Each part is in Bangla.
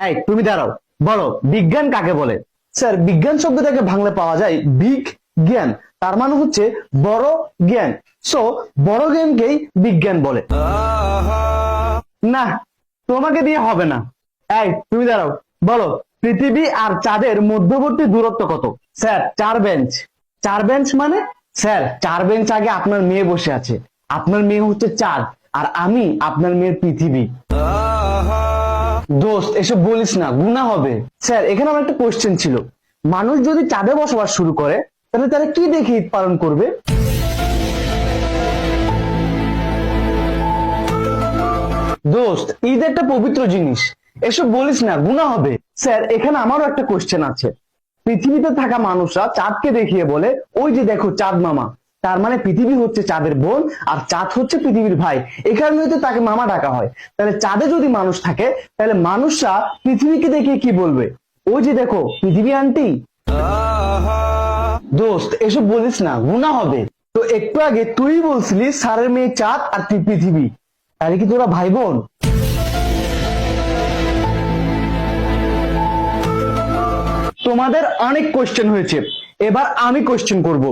এই তুমি দাঁড়াও, বলো বিজ্ঞান কাকে বলে? স্যার, বিজ্ঞান শব্দটাকে ভাঙলে পাওয়া যায় বিগ জ্ঞান, তার মানে হচ্ছে বড় জ্ঞান। সো বড় জ্ঞানকেই বিজ্ঞান বলে। না, তোমাকে দিয়ে হবে না। এই তুমি দাঁড়াও, বলো পৃথিবী আর চাঁদের মধ্যবর্তী দূরত্ব কত? Sir, 4 bench. 4 বেঞ্চ মানে? স্যার, 4 বেঞ্চ আগে আপনার মেয়ে বসে আছে, আপনার মেয়ে হচ্ছে চাঁদ, আর আমি আপনার মেয়ের পৃথিবী। দোস্ত, এসব বলিস না, গুনাহ হবে। স্যার, এখানে আমার একটা কোশ্চেন ছিল, মানুষ যদি চাঁদে বসবাস শুরু করে তাহলে তারা কি দেখে ঈদ পালন করবে? দোস্ত, ঈদ একটা পবিত্র জিনিস, এসব বলিস না, গুনাহ হবে। স্যার, এখানে আমারও একটা কোশ্চেন আছে, পৃথিবীতে থাকা মানুষরা চাঁদকে দেখিয়ে বলে ওই যে দেখো চাঁদ মামা, তার মানে পৃথিবী হচ্ছে চাঁদের বোন আর চাঁদ হচ্ছে পৃথিবীর ভাই, এই কারণে তো তাকে মামা ডাকা হয়। তাহলে চাঁদে যদি মানুষ থাকে তাহলে মানুষরা পৃথিবীকে দেখিয়ে কি বলবে? ওই যে দেখো পৃথিবী আন্টি। দোস্ত, এসব বলিস না, গুনাহ হবে। তো একটু আগে তুই বলছিলি স্যারের মেয়ে চাঁদ আর তুই পৃথিবী, তাহলে কি তোরা ভাই বোন? তোমাদের অনেক কোশ্চেন হয়েছে, এবার আমি কোশ্চেন করব।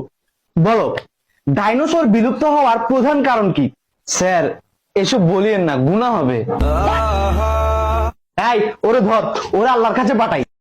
বলো, ডাইনোসর বিলুপ্ত হওয়ার প্রধান কারণ কি? স্যার, এসব বলিয়েন না, গুনাহ হবে। এই ওরে ধর, ওরে আল্লাহর কাছে পাঠাই।